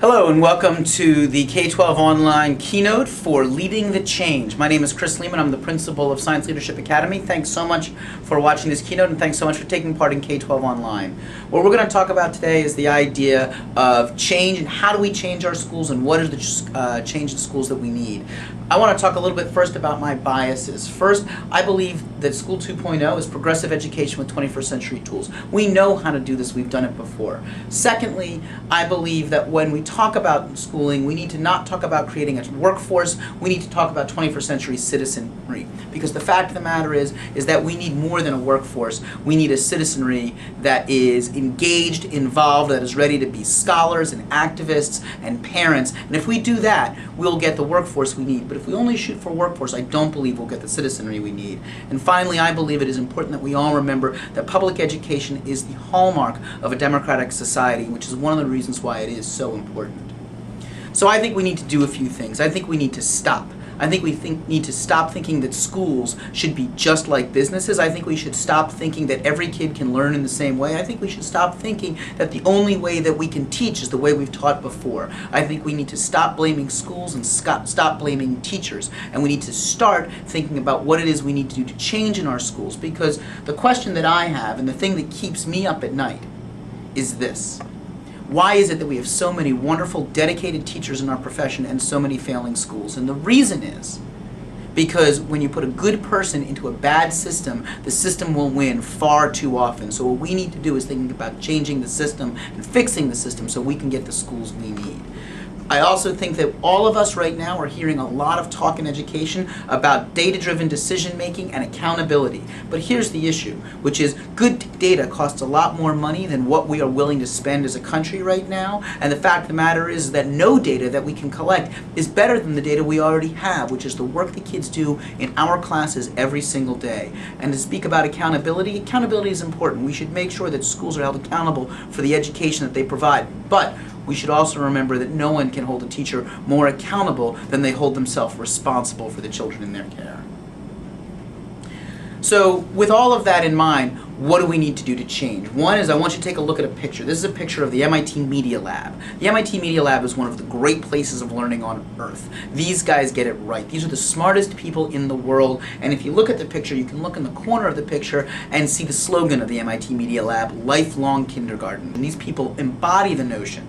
Hello and welcome to the K-12 online keynote for Leading the Change. My name is Chris Lehmann. I'm the principal of Science Leadership Academy. Thanks so much for watching this keynote and thanks so much for taking part in K-12 online. What we're going to talk about today is the idea of change and how do we change our schools and what are the change in schools that we need. I want to talk a little bit first about my biases. First, I believe that School 2.0 is progressive education with 21st century tools. We know how to do this. We've done it before. Secondly, I believe that when we talk about schooling, we need to not talk about creating a workforce. We need to talk about 21st century citizenry. Because the fact of the matter is that we need more than a workforce. We need a citizenry that is engaged, involved, that is ready to be scholars and activists and parents. And if we do that, we'll get the workforce we need. But if we only shoot for workforce, I don't believe we'll get the citizenry we need. And finally, I believe it is important that we all remember that public education is the hallmark of a democratic society, which is one of the reasons why it is so important. So I think we need to do a few things. I think we need to stop. I think we need to stop thinking that schools should be just like businesses. I think we should stop thinking that every kid can learn in the same way. I think we should stop thinking that the only way that we can teach is the way we've taught before. I think we need to stop blaming schools and stop blaming teachers. And we need to start thinking about what it is we need to do to change in our schools. Because the question that I have and the thing that keeps me up at night is this. Why is it that we have so many wonderful, dedicated teachers in our profession and so many failing schools? And the reason is because when you put a good person into a bad system, the system will win far too often. So what we need to do is think about changing the system and fixing the system so we can get the schools we need. I also think that all of us right now are hearing a lot of talk in education about data-driven decision-making and accountability. But here's the issue, which is good data costs a lot more money than what we are willing to spend as a country right now. And the fact of the matter is that no data that we can collect is better than the data we already have, which is the work the kids do in our classes every single day. And to speak about accountability, accountability is important. We should make sure that schools are held accountable for the education that they provide. But we should also remember that no one can hold a teacher more accountable than they hold themselves responsible for the children in their care. So with all of that in mind, what do we need to do to change? One is I want you to take a look at a picture. This is a picture of the MIT Media Lab. The MIT Media Lab is one of the great places of learning on earth. These guys get it right. These are the smartest people in the world. And if you look at the picture, you can look in the corner of the picture and see the slogan of the MIT Media Lab, Lifelong Kindergarten. And these people embody the notion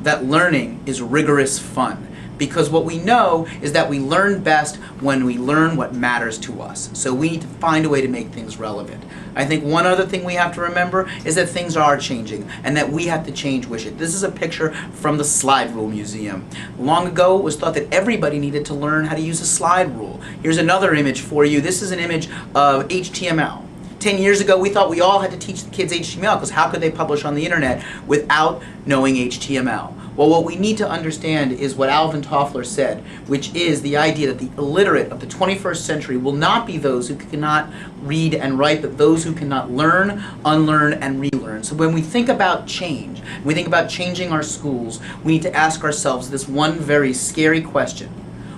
that learning is rigorous fun. Because what we know is that we learn best when we learn what matters to us. So we need to find a way to make things relevant. I think one other thing we have to remember is that things are changing and that we have to change with it. This is a picture from the Slide Rule Museum. Long ago, it was thought that everybody needed to learn how to use a slide rule. Here's another image for you. This is an image of HTML. 10 years ago, we thought we all had to teach the kids HTML because how could they publish on the internet without knowing HTML? Well, what we need to understand is what Alvin Toffler said, which is the idea that the illiterate of the 21st century will not be those who cannot read and write, but those who cannot learn, unlearn, and relearn. So when we think about change, when we think about changing our schools, we need to ask ourselves this one very scary question.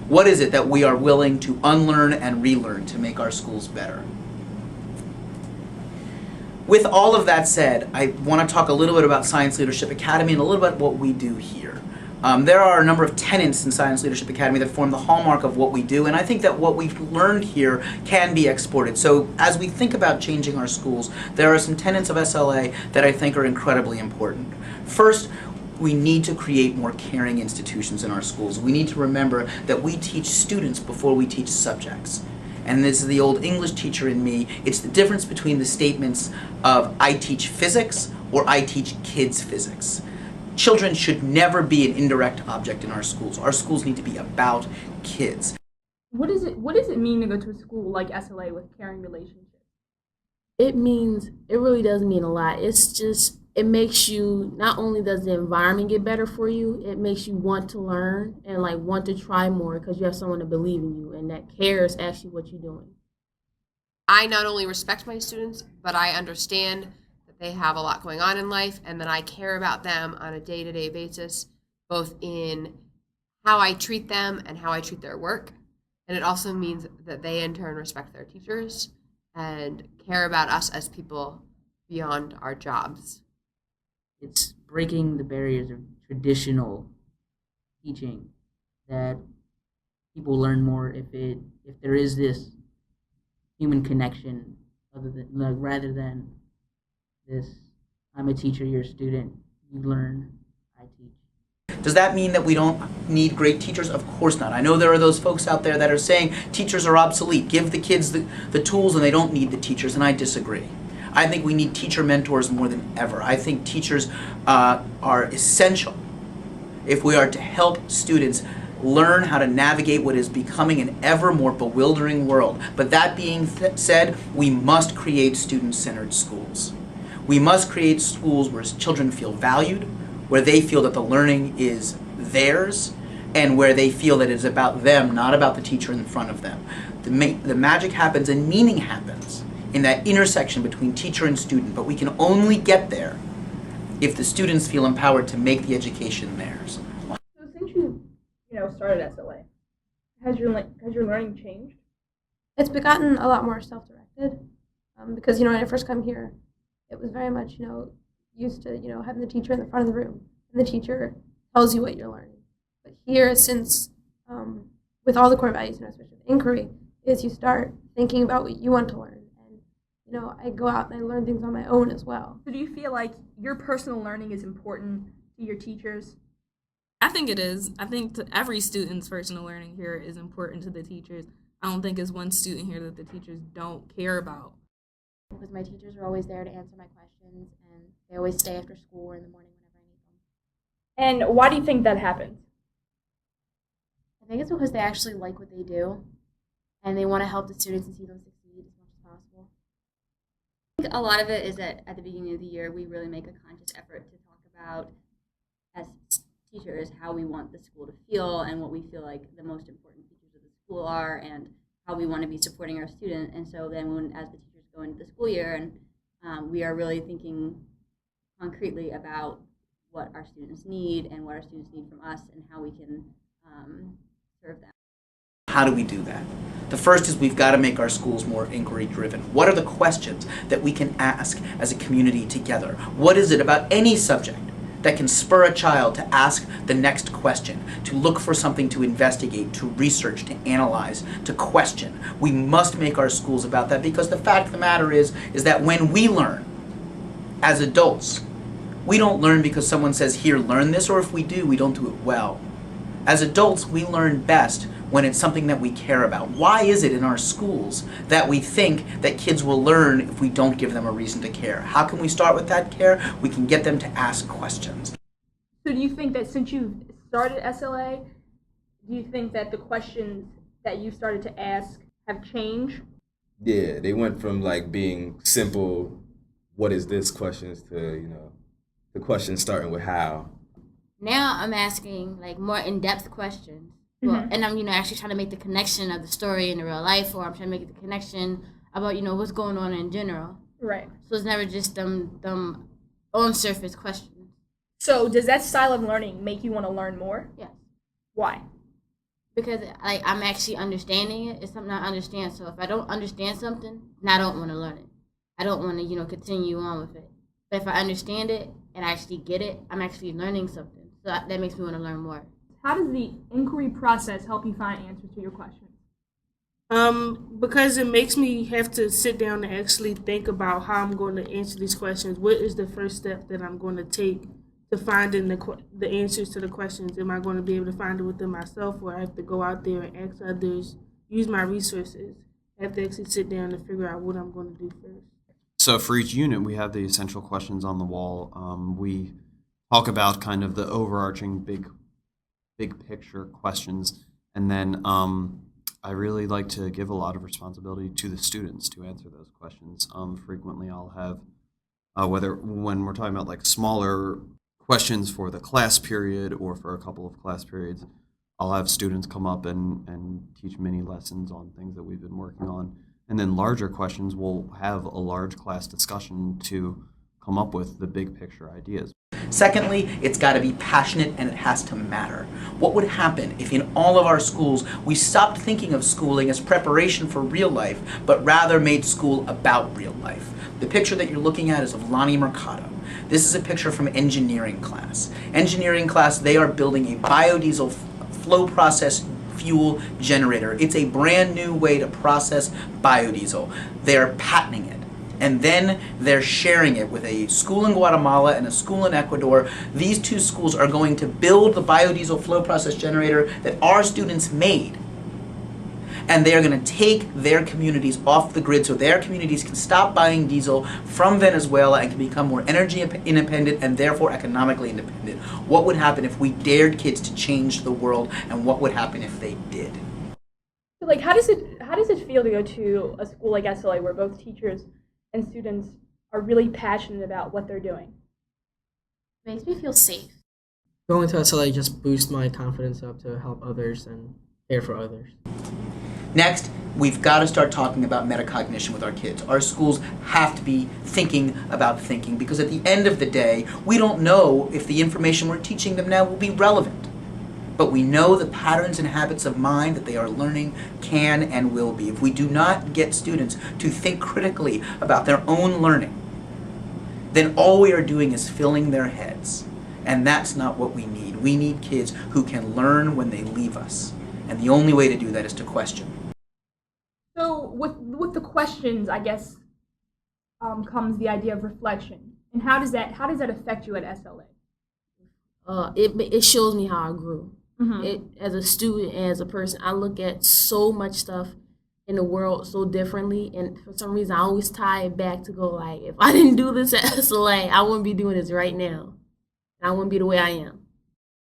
What is it that we are willing to unlearn and relearn to make our schools better? With all of that said, I want to talk a little bit about Science Leadership Academy and a little bit about what we do here. There are a number of tenets in Science Leadership Academy that form the hallmark of what we do, and I think that what we've learned here can be exported. So as we think about changing our schools, there are some tenets of SLA that I think are incredibly important. First, we need to create more caring institutions in our schools. We need to remember that we teach students before we teach subjects. And this is the old English teacher in me. It's the difference between the statements of I teach physics or I teach kids physics. Children should never be an indirect object in our schools. Our schools need to be about kids. What does it mean to go to a school like SLA with caring relationships? It really does mean a lot. It makes you, not only does the environment get better for you, it makes you want to learn and like want to try more because you have someone to believe in you and that cares actually what you're doing. I not only respect my students, but I understand that they have a lot going on in life and that I care about them on a day-to-day basis, both in how I treat them and how I treat their work. And it also means that they in turn respect their teachers and care about us as people beyond our jobs. It's breaking the barriers of traditional teaching, that people learn more if there is this human connection, other than like, rather than this I'm a teacher, you're a student, you learn, I teach. Does that mean that we don't need great teachers? Of course not. I know there are those folks out there that are saying teachers are obsolete. Give the kids the tools and they don't need the teachers, and I disagree. I think we need teacher mentors more than ever. I think teachers are essential if we are to help students learn how to navigate what is becoming an ever more bewildering world. But that being said, we must create student-centered schools. We must create schools where children feel valued, where they feel that the learning is theirs, and where they feel that it is about them, not about the teacher in front of them. The magic happens and meaning happens in that intersection between teacher and student, but we can only get there if the students feel empowered to make the education theirs. So since you know, started SLA, has your learning changed? It's gotten a lot more self-directed because, you know, when I first come here, it was very much, you know, used to, you know, having the teacher in the front of the room and the teacher tells you what you're learning. But here, since with all the core values, you know, especially with inquiry, is you start thinking about what you want to learn. And, you know, I go out and I learn things on my own as well. So do you feel like your personal learning is important to your teachers? I think it is. I think every student's personal learning here is important to the teachers. I don't think it's one student here that the teachers don't care about. Because my teachers are always there to answer my questions, and they always stay after school or in the morning whenever I need them. And why do you think that happens? I think it's because they actually like what they do, and they want to help the students and see them succeed as much as possible. I think a lot of it is that at the beginning of the year, we really make a conscious effort to talk about, as teachers, how we want the school to feel and what we feel like the most important features of the school are, and how we want to be supporting our student. And so then as the teachers go into the school year, and we are really thinking concretely about what our students need and what our students need from us and how we can serve them. How do we do that? The first is we've got to make our schools more inquiry driven. What are the questions that we can ask as a community together? What is it about any subject that can spur a child to ask the next question, to look for something to investigate, to research, to analyze, to question? We must make our schools about that, because the fact of the matter is that when we learn as adults, we don't learn because someone says, here, learn this, or if we do, we don't do it well. As adults, we learn best when it's something that we care about. Why is it in our schools that we think that kids will learn if we don't give them a reason to care? How can we start with that care? We can get them to ask questions. So do you think that since you've started SLA, do you think that the questions that you started to ask have changed? Yeah, they went from like being simple, what is this questions, to, you know, the questions starting with how. Now I'm asking like more in-depth questions. Well, and I'm, you know, actually trying to make the connection of the story in the real life, or I'm trying to make the connection about, you know, what's going on in general. Right. So it's never just them on surface questions. So does that style of learning make you want to learn more? Yes. Why? Because like I'm actually understanding it. It's something I understand. So if I don't understand something, then I don't want to learn it. I don't want to, you know, continue on with it. But if I understand it and I actually get it, I'm actually learning something. So that makes me want to learn more. How does the inquiry process help you find answers to your questions? Because it makes me have to sit down and actually think about how I'm going to answer these questions. What is the first step that I'm going to take to finding the answers to the questions? Am I going to be able to find it within myself, or I have to go out there and ask others, use my resources? I have to actually sit down and figure out what I'm going to do first. So for each unit, we have the essential questions on the wall. We talk about kind of the overarching big picture questions, and then I really like to give a lot of responsibility to the students to answer those questions. Frequently I'll have, when we're talking about like smaller questions for the class period or for a couple of class periods, I'll have students come up and teach mini lessons on things that we've been working on. And then larger questions, we'll have a large class discussion to come up with the big picture ideas. Secondly, it's got to be passionate and it has to matter. What would happen if in all of our schools we stopped thinking of schooling as preparation for real life, but rather made school about real life? The picture that you're looking at is of Lonnie Mercado. This is a picture from engineering class. Engineering class, they are building a biodiesel flow process fuel generator. It's a brand new way to process biodiesel. They are patenting it. And then they're sharing it with a school in Guatemala and a school in Ecuador. These two schools are going to build the biodiesel flow process generator that our students made. And they are going to take their communities off the grid so their communities can stop buying diesel from Venezuela and can become more energy independent and therefore economically independent. What would happen if we dared kids to change the world, and what would happen if they did? So, like, how does it feel to go to a school like SLA where both teachers and students are really passionate about what they're doing? It makes me feel safe. Going to SLA just boosts my confidence up to help others and care for others. Next, we've got to start talking about metacognition with our kids. Our schools have to be thinking about thinking, because at the end of the day, we don't know if the information we're teaching them now will be relevant. But we know the patterns and habits of mind that they are learning can and will be. If we do not get students to think critically about their own learning, then all we are doing is filling their heads. And that's not what we need. We need kids who can learn when they leave us. And the only way to do that is to question. So with the questions, I guess, comes the idea of reflection. And how does that affect you at SLA? It shows me how I grew. Mm-hmm. As a student and as a person, I look at so much stuff in the world so differently, and for some reason I always tie it back to go like, if I didn't do this at SLA, I wouldn't be doing this right now. I wouldn't be the way I am.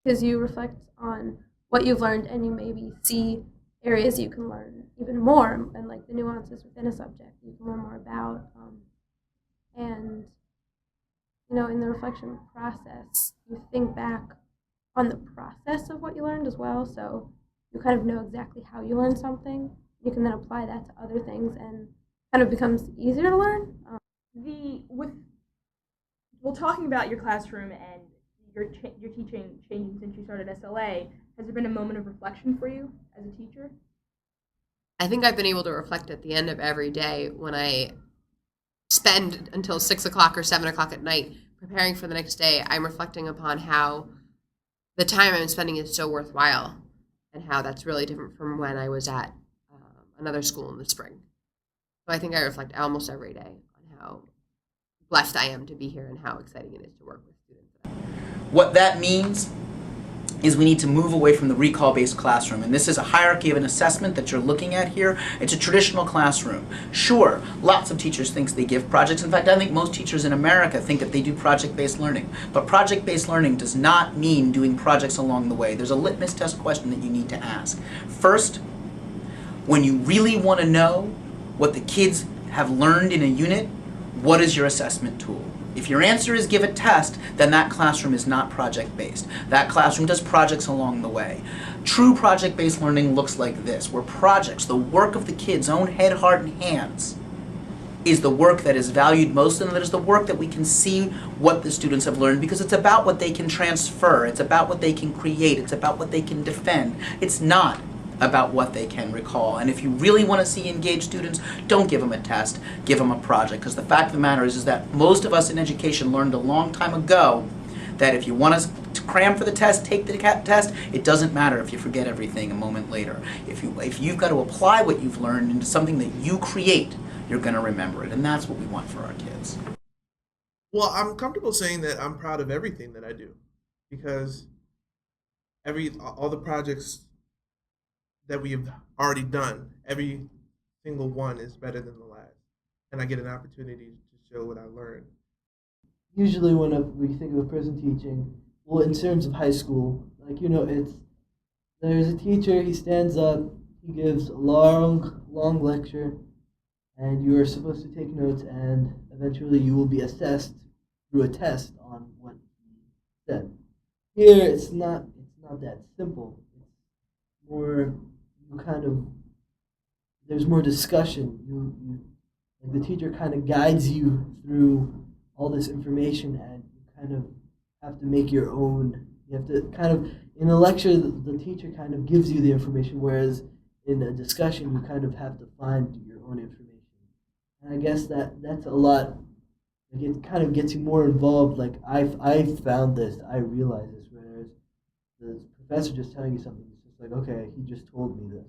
Because you reflect on what you've learned and you maybe see areas you can learn even more, and like the nuances within a subject you can learn more about. And in the reflection process, you think back on the process of what you learned as well, so you kind of know exactly how you learned something. You can then apply that to other things, and kind of becomes easier to learn. Talking about your classroom and your teaching changing since you started SLA, has there been a moment of reflection for you as a teacher? I think I've been able to reflect at the end of every day when I spend until 6 o'clock or 7 o'clock at night preparing for the next day. I'm reflecting upon how the time I'm spending is so worthwhile, and how that's really different from when I was at another school in the spring. So I think I reflect almost every day on how blessed I am to be here and how exciting it is to work with students. What that means is we need to move away from the recall-based classroom. And this is a hierarchy of an assessment that you're looking at here. It's a traditional classroom. Sure, lots of teachers think they give projects. In fact, I think most teachers in America think that they do project-based learning. But project-based learning does not mean doing projects along the way. There's a litmus test question that you need to ask. First, when you really want to know what the kids have learned in a unit, what is your assessment tool? If your answer is give a test, then that classroom is not project-based. That classroom does projects along the way. True project-based learning looks like this, where projects, the work of the kids' own head, heart, and hands, is the work that is valued most, and that is the work that we can see what the students have learned, because it's about what they can transfer, it's about what they can create, it's about what they can defend. It's not about what they can recall. And if you really want to see engaged students, don't give them a test, give them a project. Because the fact of the matter is that most of us in education learned a long time ago that if you want to cram for the test, take the test. It doesn't matter if you forget everything a moment later. If you've got to apply what you've learned into something that you create, you're going to remember it. And that's what we want for our kids. Well, I'm comfortable saying that I'm proud of everything that I do, because all the projects that we have already done, every single one is better than the last. And I get an opportunity to show what I learned. Usually when we think of a person teaching, well, in terms of high school, there's a teacher, he stands up, he gives a long lecture, and you are supposed to take notes, and eventually you will be assessed through a test on what he said. Here, it's not that simple. It's more there's more discussion. The teacher kind of guides you through all this information, and you kind of have to make your own. You have to in a lecture, the teacher kind of gives you the information, whereas in a discussion, you kind of have to find your own information. And I guess that's a lot like it kind of gets you more involved. Like I found this, I realized this, whereas the professor just telling you something, it's just like, okay, he just told me this.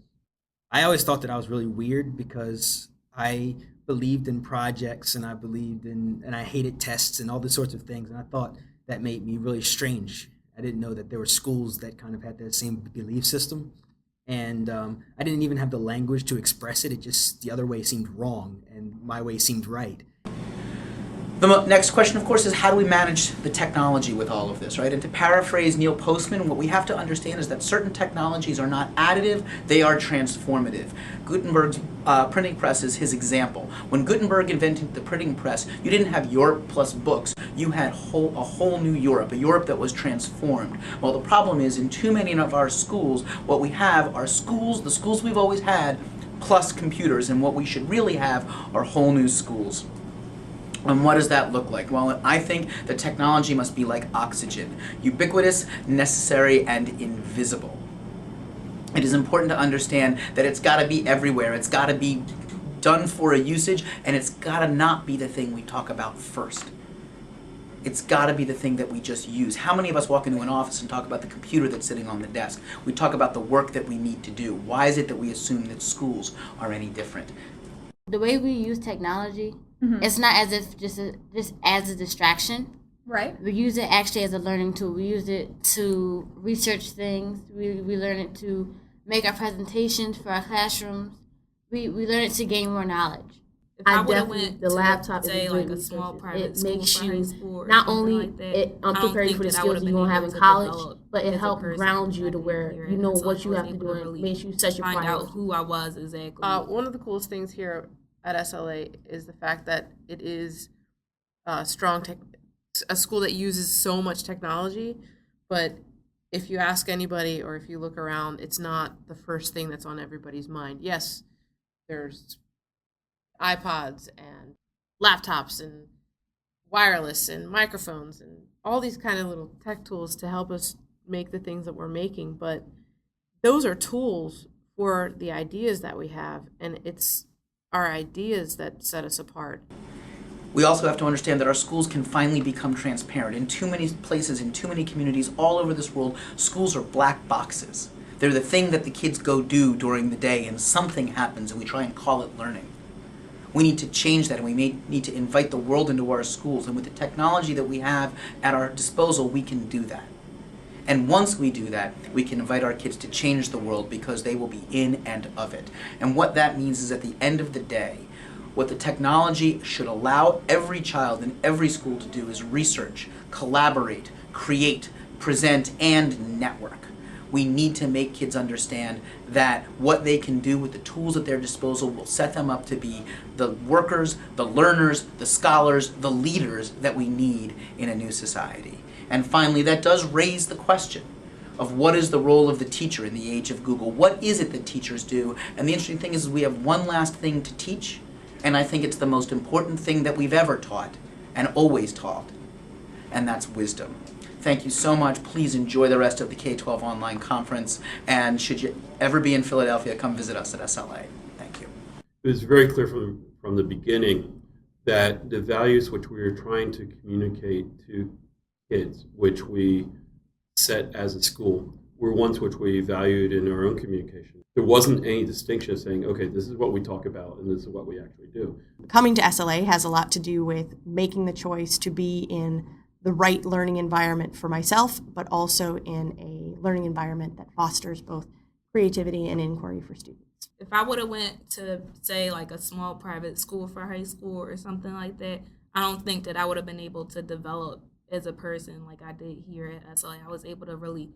I always thought that I was really weird because I believed in projects and and I hated tests and all these sorts of things. And I thought that made me really strange. I didn't know that there were schools that kind of had that same belief system. And I didn't even have the language to express it. It just, the other way seemed wrong and my way seemed right. The next question, of course, is how do we manage the technology with all of this, right? And to paraphrase Neil Postman, what we have to understand is that certain technologies are not additive, they are transformative. Gutenberg's printing press is his example. When Gutenberg invented the printing press, you didn't have Europe plus books. You had a whole new Europe, a Europe that was transformed. Well, the problem is in too many of our schools, what we have are schools, the schools we've always had, plus computers, and what we should really have are whole new schools. And what does that look like? Well, I think the technology must be like oxygen, ubiquitous, necessary, and invisible. It is important to understand that it's got to be everywhere. It's got to be done for a usage, and it's got to not be the thing we talk about first. It's got to be the thing that we just use. How many of us walk into an office and talk about the computer that's sitting on the desk? We talk about the work that we need to do. Why is it that we assume that schools are any different? The way we use technology, it's not as if just as a distraction. Right. We use it actually as a learning tool. We use it to research things. We learn it to make our presentations for our classrooms. We learn it to gain more knowledge. If I would have definitely went the to, laptop is say, a like great a small resource. private It school makes for you high school or not something only like that, it I don't prepare you think for the that I would skills have you're been gonna have able in to college, develop but it as a helps person ground that you I to did where here you know until what I you was have to able do and really makes you set your find priorities. out who I was exactly. One of the coolest things here at SLA is the fact that it is a school that uses so much technology, but if you ask anybody or if you look around, it's not the first thing that's on everybody's mind. Yes, there's iPods and laptops and wireless and microphones and all these kind of little tech tools to help us make the things that we're making, but those are tools for the ideas that we have, and it's our ideas that set us apart. We also have to understand that our schools can finally become transparent. In too many places, in too many communities all over this world, schools are black boxes. They're the thing that the kids go do during the day and something happens and we try and call it learning. We need to change that and we need to invite the world into our schools, and with the technology that we have at our disposal, we can do that. And once we do that, we can invite our kids to change the world because they will be in and of it. And what that means is at the end of the day, what the technology should allow every child in every school to do is research, collaborate, create, present, and network. We need to make kids understand that what they can do with the tools at their disposal will set them up to be the workers, the learners, the scholars, the leaders that we need in a new society. And finally, that does raise the question of what is the role of the teacher in the age of Google? What is it that teachers do? And the interesting thing is we have one last thing to teach, and I think it's the most important thing that we've ever taught and always taught, and that's wisdom. Thank you so much. Please enjoy the rest of the K-12 online conference, and should you ever be in Philadelphia, come visit us at SLA. Thank you. It was very clear from the beginning that the values which we were trying to communicate to kids, which we set as a school, were ones which we valued in our own communication. There wasn't any distinction of saying, okay, this is what we talk about and this is what we actually do. Coming to SLA has a lot to do with making the choice to be in the right learning environment for myself, but also in a learning environment that fosters both creativity and inquiry for students. If I would have went to, say, like a small private school for high school or something like that, I don't think that I would have been able to develop as a person like I did here at SLA. I was able to really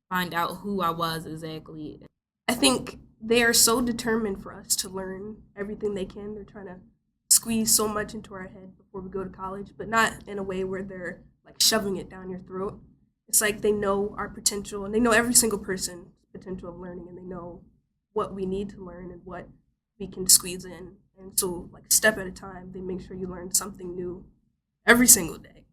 find out who I was exactly. I think they are so determined for us to learn everything they can. They're trying to squeeze so much into our head before we go to college, but not in a way where they're like shoving it down your throat. It's like they know our potential, and they know every single person's potential of learning, and they know what we need to learn and what we can squeeze in. And so, like, step at a time, they make sure you learn something new every single day.